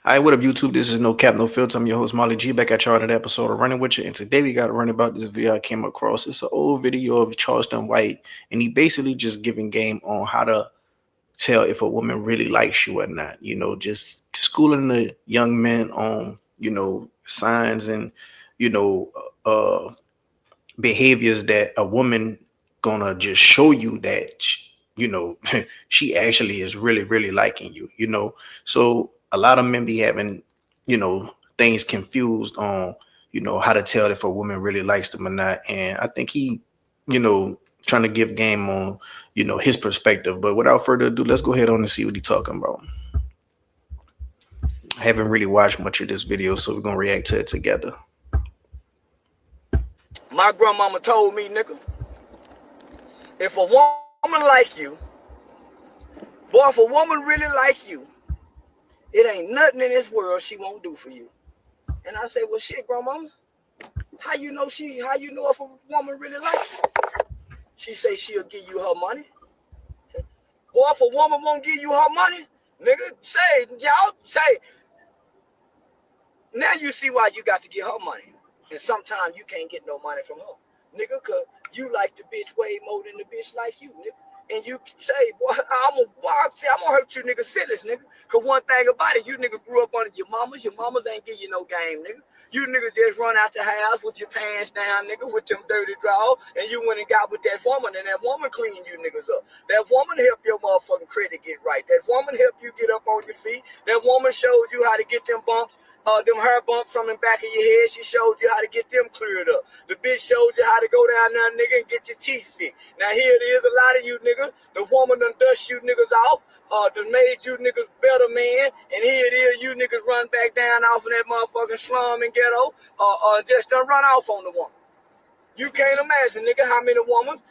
Hi, what up, YouTube? This is No Cap, No Filter. I'm your host, Molly G, back at y'all another episode of Running With You. And today we got to run about this video I came across. It's an old video of Charleston White, and he basically just giving game on how to tell if a woman really likes you or not. Just schooling the young men on, signs and, you know, uh, behaviors that a woman gonna just show you that she actually is really really liking you. So a lot of men be having things confused on how to tell if a woman really likes them or not, and I think he trying to give game on his perspective. But without further ado, let's go ahead on and see what he's talking about. I haven't really watched much of this video, so we're gonna react to it together. My grandmama told me, nigga, if a woman like you, boy, if a woman really like you, it ain't nothing in this world she won't do for you. And I say, well, shit, grandmama, how you know if a woman really like you? She say she'll give you her money. Boy, if a woman won't give you her money, nigga, y'all say, now you see why you got to get her money. And sometimes you can't get no money from her. Nigga, cause you like the bitch way more than the bitch like you, nigga. And you say, boy, I'm gonna hurt you niggas feelings, nigga. Cause one thing about it, you nigga grew up under your mamas ain't give you no game, nigga. You niggas just run out the house with your pants down, nigga, with them dirty drawers, and you went and got with that woman, and that woman cleaned you niggas up. That woman helped your motherfucking credit get right. That woman helped you get up on your feet. That woman showed you how to get them bumps, them hair bumps from the back of your head. She showed you how to get them cleared up. The bitch showed you how to go down there, nigga, and get your teeth fixed. Now here it is, a lot of you niggas, the woman done dust you niggas off, done made you niggas better man, and here it is, you niggas run back down off of that motherfucking slum and ghetto, just done run off on the woman. You can't imagine, nigga, how many women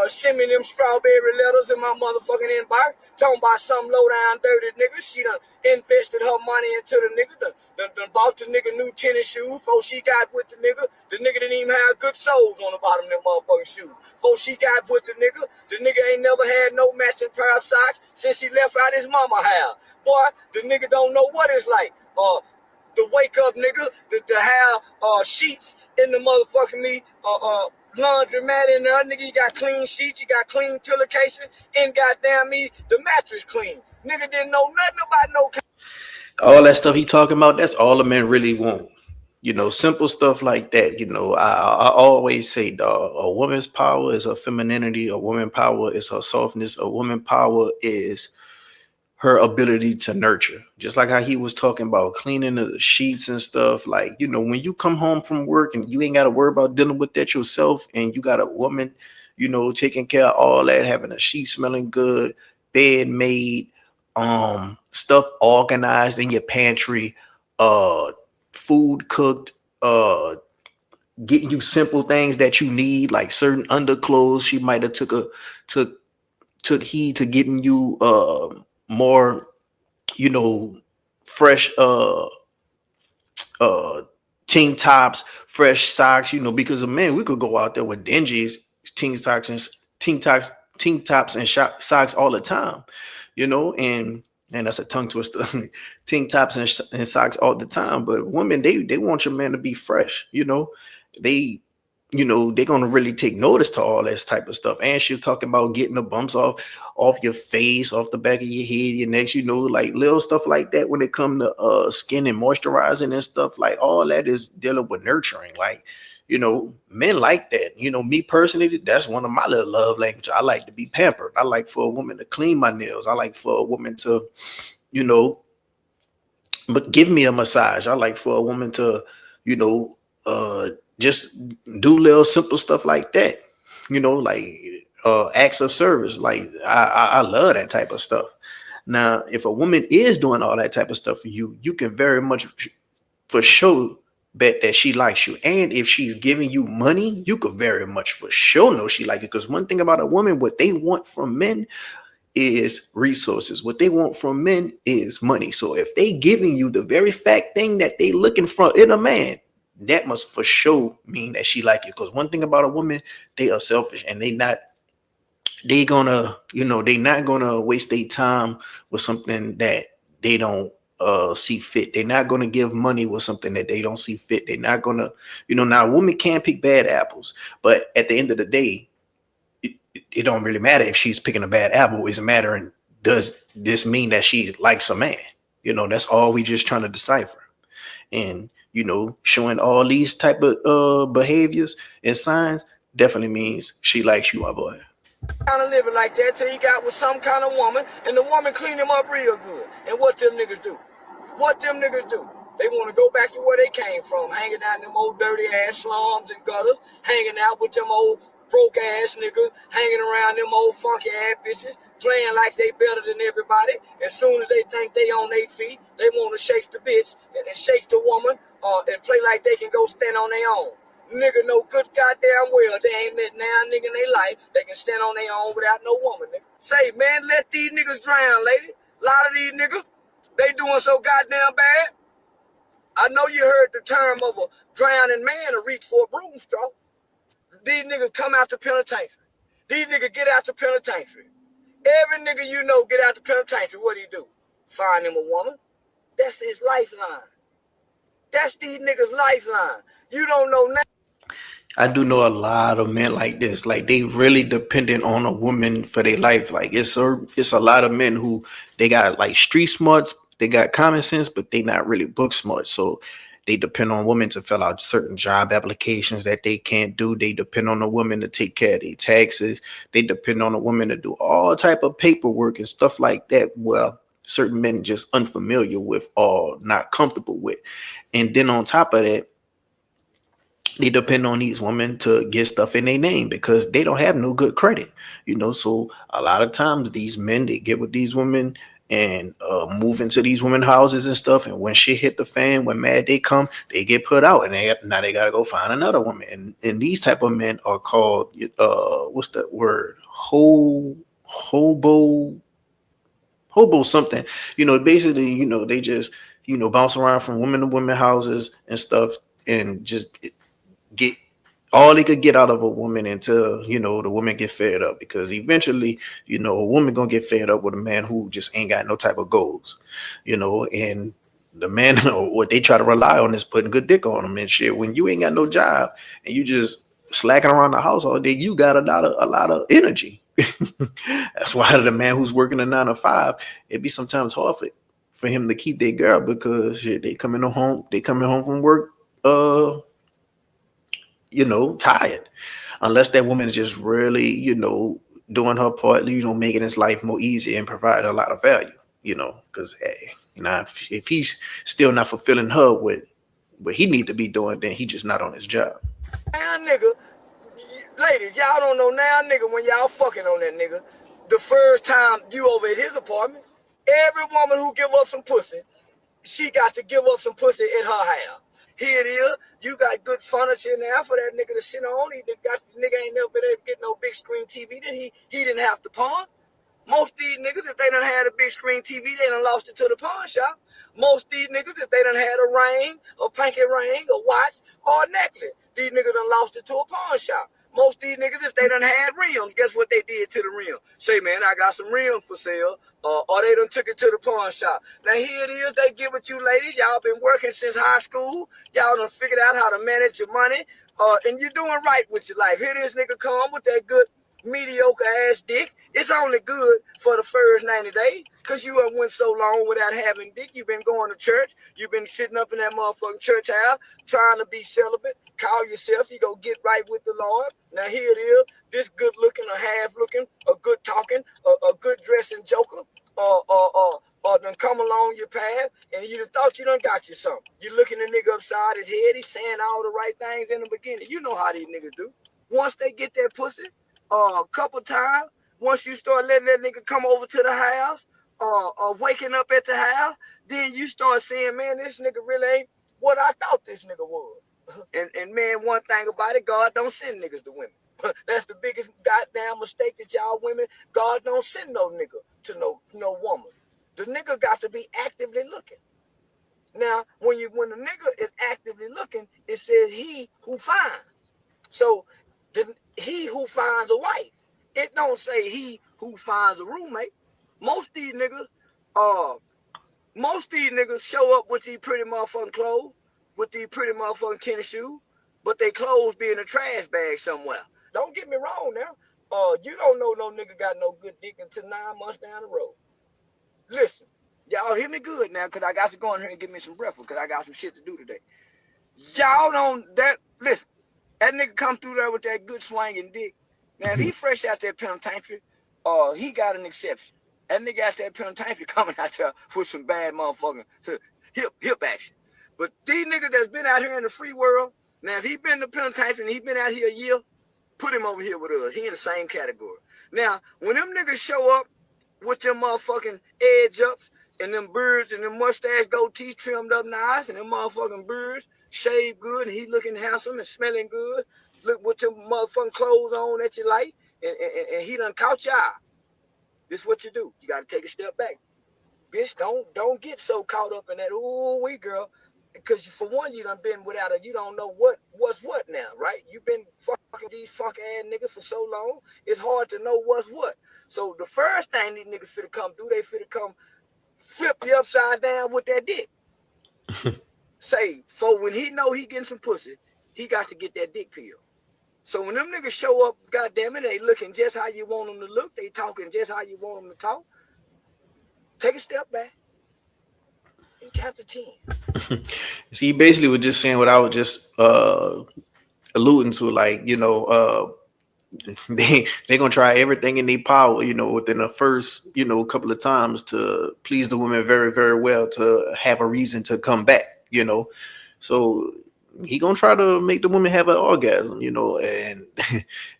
send me them strawberry letters in my motherfucking inbox, talking about some low down dirty nigga. She done invested her money into the nigga, done bought the nigga new tennis shoes before she got with the nigga. The nigga didn't even have good soles on the bottom of them motherfucking shoes. Before she got with the nigga ain't never had no matching pair of socks since he left out his mama house. Boy, the nigga don't know what it's like. To wake up, nigga, to have sheets in the motherfucking laundromat in there, nigga. You got clean sheets, you got clean pillowcases, and goddamn me, the mattress clean. Nigga didn't know nothing about no. All that stuff he talking about, that's all the men really want. Simple stuff like that. I always say, dog, a woman's power is her femininity. A woman's power is her softness. A woman's power is her ability to nurture. Just like how he was talking about cleaning the sheets and stuff. Like, when you come home from work and you ain't got to worry about dealing with that yourself, and you got a woman, taking care of all that, having a sheet smelling good, bed made, stuff organized in your pantry, food cooked, getting you simple things that you need, like certain underclothes. She might have took heed to getting you more, fresh tank tops, fresh socks, because of men, we could go out there with dingies, tank tops and socks all the time, and that's a tongue twister. Tank tops and socks all the time. But women, they want your man to be fresh. They they're gonna really take notice to all this type of stuff. And she's talking about getting the bumps off your face, off the back of your head, your neck, like little stuff like that. When it comes to skin and moisturizing and stuff, like all that is dealing with nurturing. Like, men like that. Me personally, that's one of my little love languages. I like to be pampered. I like for a woman to clean my nails. I like for a woman to, but give me a massage. I like for a woman to, just do little simple stuff like that. Like acts of service. Like I love that type of stuff. Now, if a woman is doing all that type of stuff for you, you can very much for sure bet that she likes you. And if she's giving you money, you could very much for sure know she like it. Because one thing about a woman, what they want from men is resources. What they want from men is money. So if they giving you the very fact thing that they looking for in a man, that must for sure mean that she like you. Because one thing about a woman, they are selfish, and they not gonna waste their time with something that they don't see fit. They're not gonna give money with something that they don't see fit. They're not gonna, now a woman can pick bad apples, but at the end of the day, it don't really matter if she's picking a bad apple. It's mattering, does this mean that she likes a man? That's all we just trying to decipher. And showing all these type of behaviors and signs definitely means she likes you, my boy. Kind of living like that till he got with some kind of woman, and the woman cleaned him up real good. And what them niggas do? What them niggas do? They want to go back to where they came from, hanging out in them old dirty ass slums and gutters, hanging out with them old broke ass niggas, hanging around them old funky ass bitches, playing like they better than everybody. As soon as they think they on their feet, they want to shake the bitch and shake the woman, and play like they can go stand on their own. Nigga know good goddamn well they ain't met now nigga in their life they can stand on their own without no woman, nigga. Say, man, let these niggas drown, lady. A lot of these niggas, they doing so goddamn bad. I know you heard the term of a drowning man to reach for a broom straw. These niggas come out the penitentiary. These niggas get out the penitentiary. Every nigga you know get out the penitentiary. What do you do? Find him a woman. That's his lifeline. That's these niggas' lifeline. You don't know now. I do know a lot of men like this. Like they really dependent on a woman for their life. Like it's a lot of men who they got like street smarts, they got common sense, but they not really book smart. So they depend on women to fill out certain job applications that they can't do. They depend on a woman to take care of their taxes. They depend on a woman to do all type of paperwork and stuff like that. Well, certain men just unfamiliar with or not comfortable with. And then on top of that, they depend on these women to get stuff in their name because they don't have no good credit, So a lot of times these men, they get with these women and move into these women houses and stuff. And when shit hit the fan, when mad they come, they get put out, and now they gotta go find another woman. And these type of men are called what's that word? Hobo something. Basically, they just bounce around from women to women houses and stuff, and just get all they could get out of a woman until the woman get fed up, because eventually a woman gonna get fed up with a man who just ain't got no type of goals, and the man what they try to rely on is putting good dick on them and shit. When you ain't got no job and you just slacking around the house all day, you got a lot of energy. That's why the man who's working a 9 to 5, it'd be sometimes hard for him to keep their girl, because shit, they coming home from work tired, unless that woman is just really, doing her part, making his life more easy and providing a lot of value, because hey, if he's still not fulfilling her with what he need to be doing, then he just not on his job. Now, nigga, ladies, y'all don't know now, nigga, when y'all fucking on that nigga, the first time you over at his apartment, every woman who give up some pussy, she got to give up some pussy in her house. Here it is. You got good furniture in there for that nigga to sit on. Nigga ain't never been able to get no big screen TV that he didn't have to pawn. Most of these niggas, if they done had a big screen TV, they done lost it to the pawn shop. Most of these niggas, if they done had a ring, a pinky ring, a watch, or a necklace, these niggas done lost it to a pawn shop. Most of these niggas, if they done had rims, guess what they did to the rim? Say, man, I got some rims for sale, or they done took it to the pawn shop. Now, here it is, they give it to you ladies. Y'all been working since high school. Y'all done figured out how to manage your money, and you're doing right with your life. Here this nigga come with that good mediocre ass dick. It's only good for the first 90 days because you have went so long without having dick. You've been going to church. You've been sitting up in that motherfucking church house trying to be celibate. Call yourself. You go get right with the Lord. Now here it is. This good looking, a half looking, a good talking, a good dressing joker, or done come along your path and you thought you done got you something. You looking the nigga upside his head. He's saying all the right things in the beginning. You know how these niggas do. Once they get that pussy, a couple times, once you start letting that nigga come over to the house, or waking up at the house, then you start saying, man, this nigga really ain't what I thought this nigga was. And man, one thing about it, God don't send niggas to women. That's the biggest goddamn mistake that y'all women, God don't send no nigga to no woman. The nigga got to be actively looking. Now, when the nigga is actively looking, it says he who finds. So he who finds a wife. It don't say he who finds a roommate. Most of these niggas Most of these niggas show up with these pretty motherfucking clothes, with these pretty motherfucking tennis shoes, but they clothes be in a trash bag somewhere. Don't get me wrong now. You don't know no nigga got no good dick until 9 months down the road. Listen, y'all hear me good now, cause I got to go in here and get me some breakfast, cause I got some shit to do today. Y'all don't that listen. That nigga come through there with that good swinging dick. Now if he fresh out that penitentiary, he got an exception. That nigga out that penitentiary coming out there with some bad motherfucking hip action. But these niggas that's been out here in the free world, now if he been in the penitentiary and he been out here a year, put him over here with us. He in the same category. Now, when them niggas show up with them motherfucking edge ups and them beards and them mustache goatees trimmed up nice and them motherfucking beards shaved good and he looking handsome and smelling good, look with them motherfucking clothes on that you like, and he done caught your eye. This is what you do. You got to take a step back. Bitch, don't get so caught up in that, ooh, wee girl. Because for one, you done been without it. You don't know what's what now, right? You been fucking these fuck ass niggas for so long. It's hard to know what's what. So the first thing these niggas finna come do, they finna come flip you upside down with that dick. Say, for when he know he getting some pussy, he got to get that dick pill. So when them niggas show up, goddamn it, they looking just how you want them to look. They talking just how you want them to talk. Take a step back and count to 10. See, basically was just saying what I was just alluding to, like, they're gonna try everything in their power, within the first, couple of times to please the woman very, very well, to have a reason to come back, So he gonna try to make the woman have an orgasm, and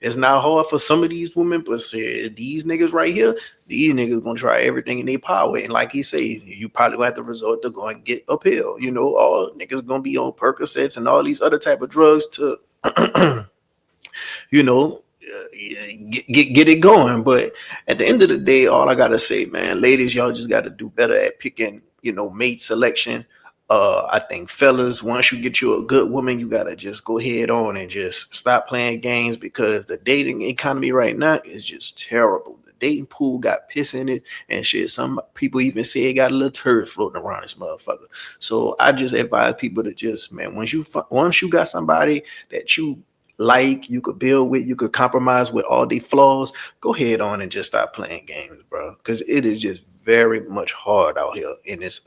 it's not hard for some of these women, but these niggas right here, these niggas gonna try everything in their power. And like he said, you probably gonna have to resort to go and get a pill, all niggas gonna be on Percocets and all these other type of drugs to get it going. But at the end of the day, all I gotta say, man, ladies, y'all just gotta do better at picking, mate selection. I think fellas, once you get you a good woman, you gotta just go head on and just stop playing games, because the dating economy right now is just terrible. The dating pool got piss in it and shit. Some people even say it got a little turd floating around this motherfucker. So I just advise people to just, man, once you got somebody that you like, you could build with, you could compromise with all the flaws, go ahead on and just stop playing games, bro, because it is just very much hard out here in this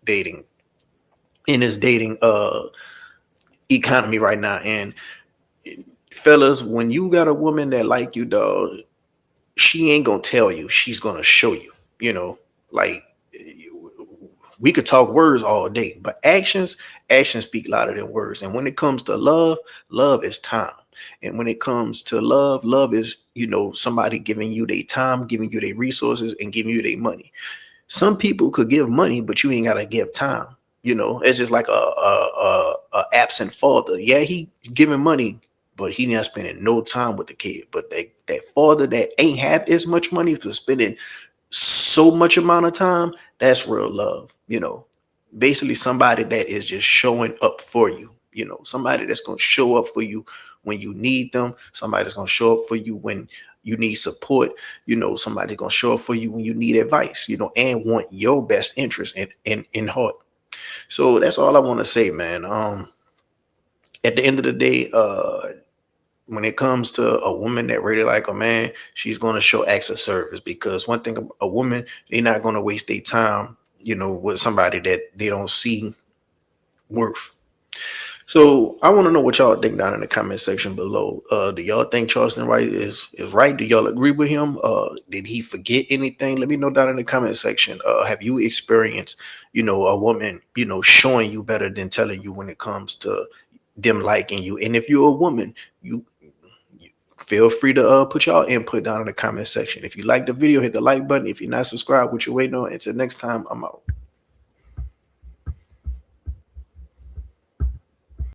dating economy right now. And fellas, when you got a woman that like you, dog, she ain't gonna tell you, she's gonna show you. Like, we could talk words all day, but actions speak louder than words. And when it comes to love is time. And when it comes to love is, somebody giving you their time, giving you their resources, and giving you their money. Some people could give money, but you ain't gotta give time. It's just like a absent father. Yeah, he giving money, but he not spending no time with the kid. But that father that ain't have as much money for spending so much amount of time, that's real love. Basically somebody that is just showing up for you. Somebody that's gonna show up for you when you need them. Somebody that's gonna show up for you when you need support. Somebody gonna show up for you when you need advice. And want your best interest in heart. So that's all I want to say, man. At the end of the day, when it comes to a woman that really like a man, she's going to show acts of service, because one thing, a woman, they're not going to waste their time, with somebody that they don't see worth. So I want to know what y'all think down in the comment section below. Do y'all think Charleston White is right? Do y'all agree with him? Did he forget anything? Let me know down in the comment section. Have you experienced, a woman, showing you better than telling you when it comes to them liking you? And if you're a woman, you feel free to put y'all input down in the comment section. If you like the video, hit the like button. If you're not subscribed, what you waiting on? Until next time, I'm out.